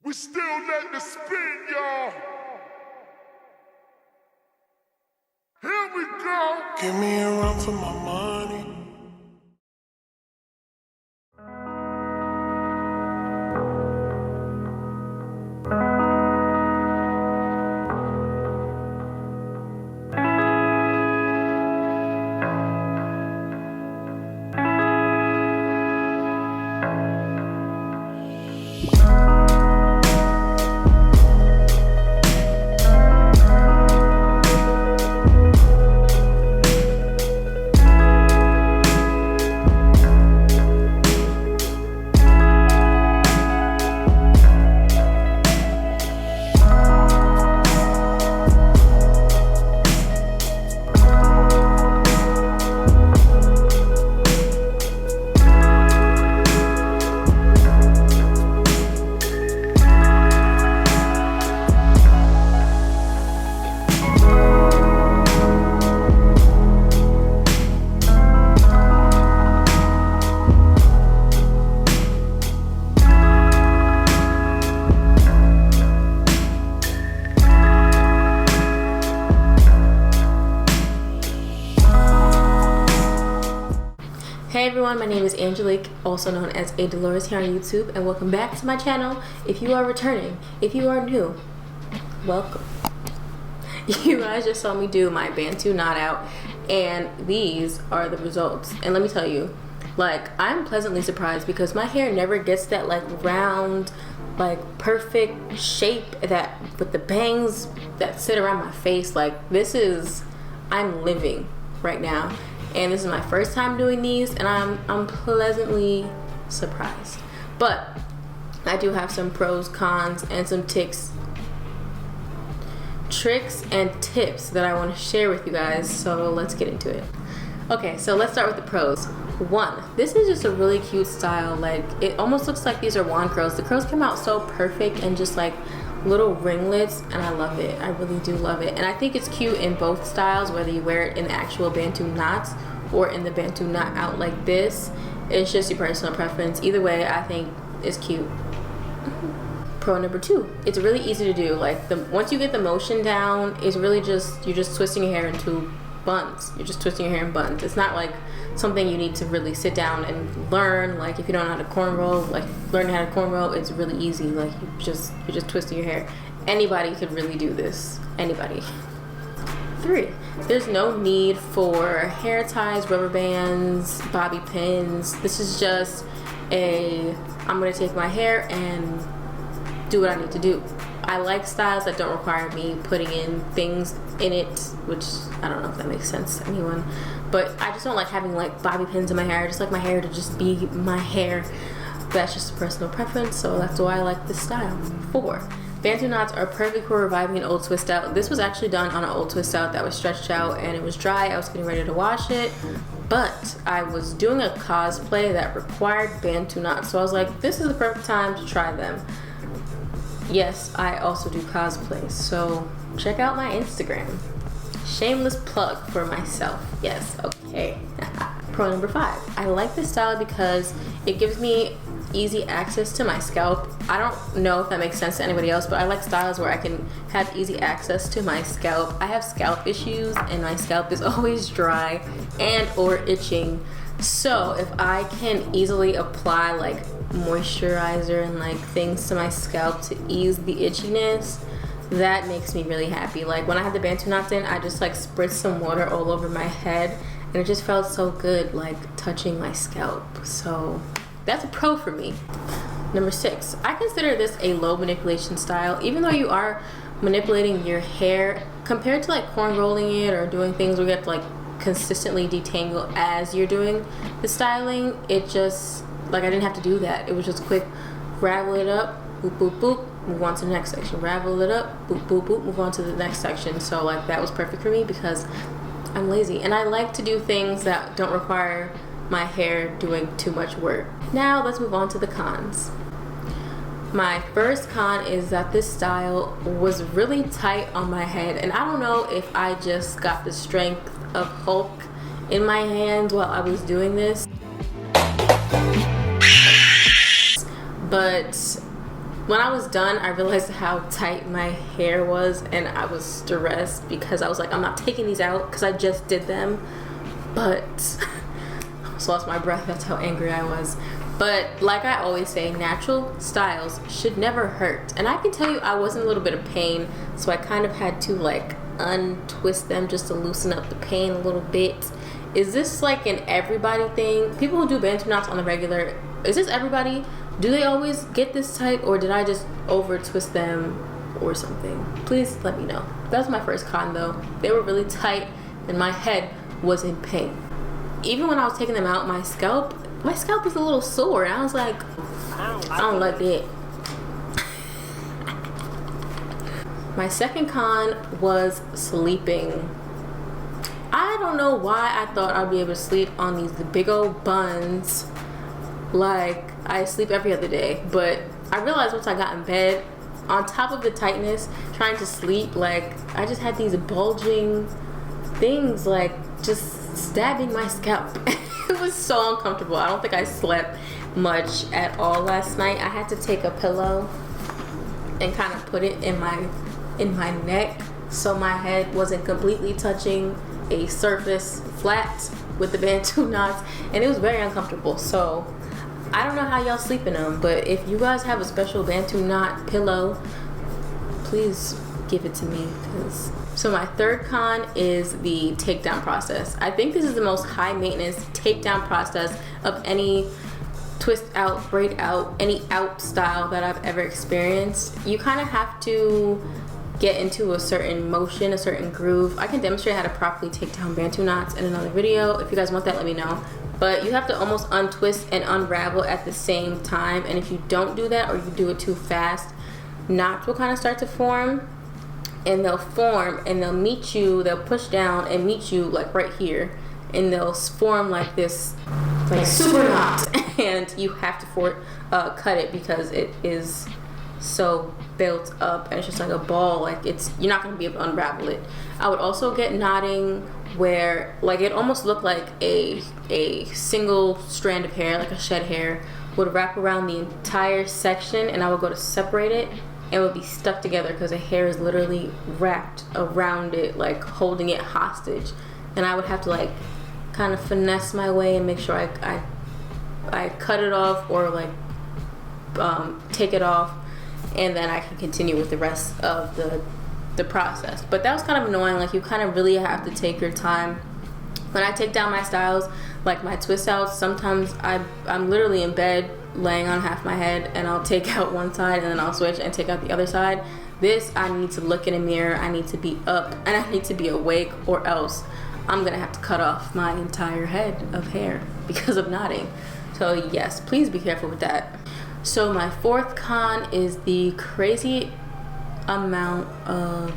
We still letting it spin, y'all. Here we go. Give me a run for my money. Hey everyone, my name is Angelique, also known as aDelores here on YouTube, and welcome back to my channel. If you are returning, if you are new, welcome. You guys just saw me do my Bantu knot out, and these are the results. And let me tell you, like, I'm pleasantly surprised because my hair never gets that like round, like perfect shape that with the bangs that sit around my face. Like, this is, I'm living right now. And this is my first time doing these, and I'm pleasantly surprised. But I do have some pros, cons, and some tricks and tips that I want to share with you guys. So let's get into it. Okay, so let's start with the pros. One, this is just a really cute style. Like, it almost looks like these are wand curls. The curls come out so perfect and just like little ringlets, and I love it. I really do love it, and I think it's cute in both styles, whether you wear it in the actual Bantu knots or in the Bantu knot out like this. It's just your personal preference. Either way, I think it's cute. Pro number two, it's really easy to do. Like, once you get the motion down, it's really just, you're just twisting your hair into buns. You're just twisting your hair in buns. It's not like something you need to really sit down and learn. Like, if you don't know how to cornrow, like learning how to cornrow, it's really easy. Like, you're just twisting your hair. Anybody could really do this. Anybody. 3, there's no need for hair ties, rubber bands, bobby pins. This is just I'm gonna take my hair and do what I need to do. I like styles that don't require me putting in things in it, which I don't know if that makes sense to anyone, but I just don't like having like bobby pins in my hair. I just like my hair to just be my hair. That's just a personal preference, so that's why I like this style. 4, Bantu knots are perfect for reviving an old twist out. This was actually done on an old twist out that was stretched out and it was dry. I was getting ready to wash it, but I was doing a cosplay that required Bantu knots, so I was like, this is the perfect time to try them. Yes, I also do cosplays, so check out my Instagram. Shameless plug for myself. Yes, okay. Pro number 5, I like this style because it gives me easy access to my scalp. I don't know if that makes sense to anybody else, but I like styles where I can have easy access to my scalp. I have scalp issues and my scalp is always dry and or itching. So if I can easily apply like moisturizer and like things to my scalp to ease the itchiness, that makes me really happy. Like, when I had the Bantu knots in, I just like spritzed some water all over my head and it just felt so good, like touching my scalp. So that's a pro for me. Number 6, I consider this a low manipulation style. Even though you are manipulating your hair, compared to like corn rolling it or doing things where you have to like consistently detangle as you're doing the styling, it just, like, I didn't have to do that. It was just quick, ravel it up, boop, boop, boop, move on to the next section. Ravel it up, boop, boop, boop, move on to the next section. So like, that was perfect for me because I'm lazy and I like to do things that don't require my hair doing too much work. Now let's move on to the cons. My first con is that this style was really tight on my head, and I don't know if I just got the strength of Hulk in my hands while I was doing this, but When I was done, I realized how tight my hair was, and I was stressed because I was like, I'm not taking these out because I just did them. But I almost lost my breath. That's how angry I was. But like I always say, natural styles should never hurt. And I can tell you I was in a little bit of pain, so I kind of had to like untwist them just to loosen up the pain a little bit. Is this like an everybody thing? People who do Bantu knots on the regular, is this everybody? Do they always get this tight, or did I just over twist them or something? Please let me know. That was my first con though. They were really tight and my head was in pain. Even when I was taking them out, my scalp was a little sore, and I was like, I don't like it. My second con was sleeping. I don't know why I thought I'd be able to sleep on these big old buns like I sleep every other day, but I realized once I got in bed, on top of the tightness, trying to sleep, like I just had these bulging things like just stabbing my scalp. It was so uncomfortable. I don't think I slept much at all last night. I had to take a pillow and kind of put it in my neck so my head wasn't completely touching a surface flat with the Bantu knots, and it was very uncomfortable. So I don't know how y'all sleep in them, but if you guys have a special Bantu knot pillow, please give it to me. So my third con is the takedown process. I think this is the most high maintenance takedown process of any twist out, braid out, any out style that I've ever experienced. You kind of have to get into a certain motion, a certain groove. I can demonstrate how to properly take down Bantu knots in another video. If you guys want that, let me know. But you have to almost untwist and unravel at the same time, and if you don't do that or you do it too fast, knots will kind of start to form, and they'll form and they'll meet you, they'll push down and meet you like right here, and they'll form like this like super knot, and you have to cut it because it is so built up and it's just like a ball. Like you're not going to be able to unravel it. I would also get knotting where like it almost looked like a single strand of hair, like a shed hair, would wrap around the entire section, and I would go to separate it and it would be stuck together because the hair is literally wrapped around it, like holding it hostage. And I would have to like kind of finesse my way and make sure I cut it off or like take it off, and then I can continue with the rest of the process. But that was kind of annoying. Like you kind of really have to take your time. When I take down my styles, like my twist outs, sometimes I'm literally in bed laying on half my head, and I'll take out one side and then I'll switch and take out the other side. This, I need to look in a mirror, I need to be up, and I need to be awake, or else I'm gonna have to cut off my entire head of hair because of knotting. So yes, please be careful with that. So my fourth con is the crazy amount of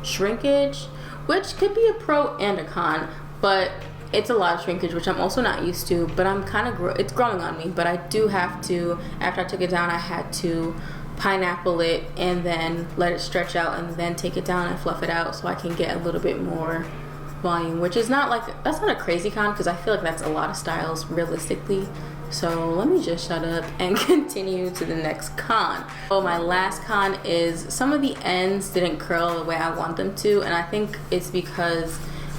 shrinkage, which could be a pro and a con, but it's a lot of shrinkage, which I'm also not used to, but I'm kind of it's growing on me. But I do have to, after I took it down, I had to pineapple it and then let it stretch out and then take it down and fluff it out so I can get a little bit more volume, which is not like, that's not a crazy con because I feel like that's a lot of styles realistically. So let me just shut up and continue to the next con. So my last con is some of the ends didn't curl the way I want them to, and I think it's because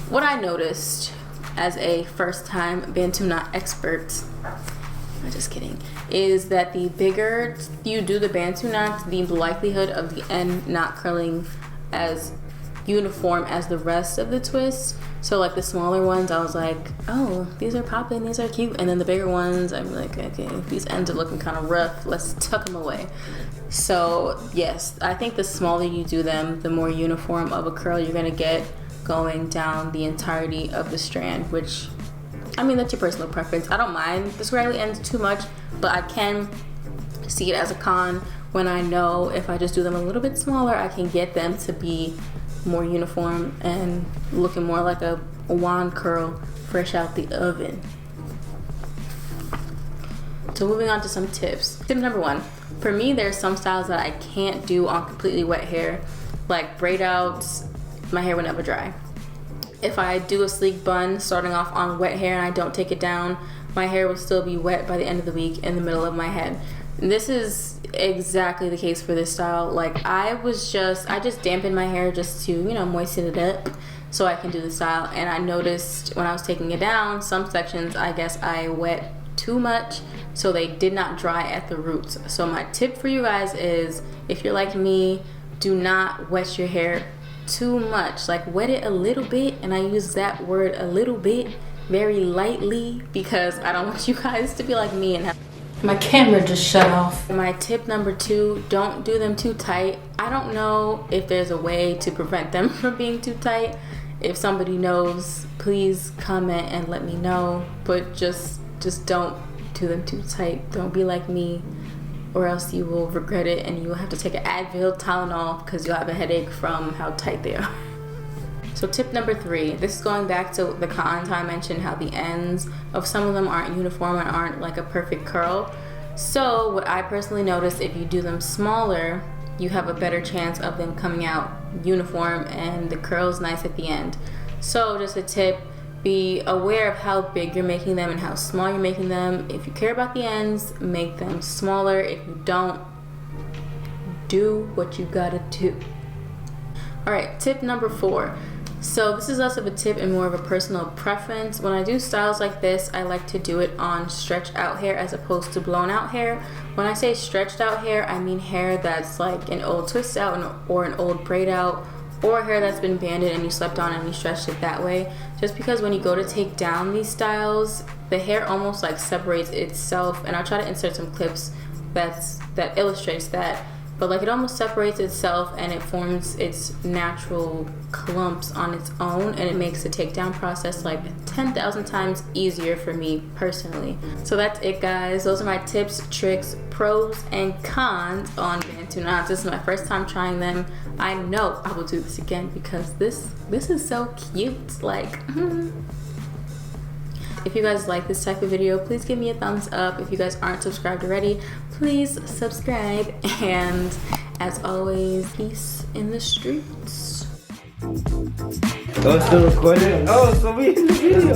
what I noticed as a first time Bantu knot expert, I'm just kidding, is that the bigger you do the Bantu knot, the likelihood of the end not curling as uniform as the rest of the twist. So like the smaller ones, I was like, oh, these are popping, these are cute. And then the bigger ones, I'm like, okay, these ends are looking kind of rough, let's tuck them away. So yes, I think the smaller you do them, the more uniform of a curl you're gonna get going down the entirety of the strand, which, I mean, that's your personal preference. I don't mind the scraggly ends too much, but I can see it as a con when I know if I just do them a little bit smaller, I can get them to be more uniform and looking more like a wand curl fresh out the oven. So moving on to some tips. Tip number one, for me, there's some styles that I can't do on completely wet hair, like braid outs. My hair would never dry. If I do a sleek bun starting off on wet hair and I don't take it down, my hair will still be wet by the end of the week in the middle of my head. This is exactly the case for this style. Like I just dampened my hair just to, you know, moisten it up so I can do the style. And I noticed when I was taking it down, some sections I guess I wet too much, so they did not dry at the roots. So my tip for you guys is, if you're like me, do not wet your hair too much. Like wet it a little bit, and I use that word a little bit very lightly because I don't want you guys to be like me and have my camera just shut off. My tip number 2, don't do them too tight. I don't know if there's a way to prevent them from being too tight. If somebody knows, please comment and let me know, but just don't do them too tight. Don't be like me, or else you will regret it and you will have to take an Advil, Tylenol, because you'll have a headache from how tight they are. So tip number 3, this is going back to the cottons. I mentioned how the ends of some of them aren't uniform and aren't like a perfect curl. So what I personally noticed, if you do them smaller, you have a better chance of them coming out uniform and the curls nice at the end. So just a tip, be aware of how big you're making them and how small you're making them. If you care about the ends, make them smaller. If you don't, do what you gotta do. Alright, tip number 4. So this is less of a tip and more of a personal preference. When I do styles like this, I like to do it on stretched out hair as opposed to blown out hair. When I say stretched out hair, I mean hair that's like an old twist out or an old braid out, or hair that's been banded and you slept on and you stretched it that way. Just because when you go to take down these styles, the hair almost like separates itself, and I'll try to insert some clips that illustrates that. But like it almost separates itself and it forms its natural clumps on its own, and it makes the takedown process like 10,000 times easier for me personally. So that's it, guys. Those are my tips, tricks, pros and cons on Bantu knots. This is my first time trying them. I know I will do this again because this is so cute. Like if you guys like this type of video, please give me a thumbs up. If you guys aren't subscribed already, please subscribe. And as always, peace in the streets. Oh, still recording? Oh, so we in the video.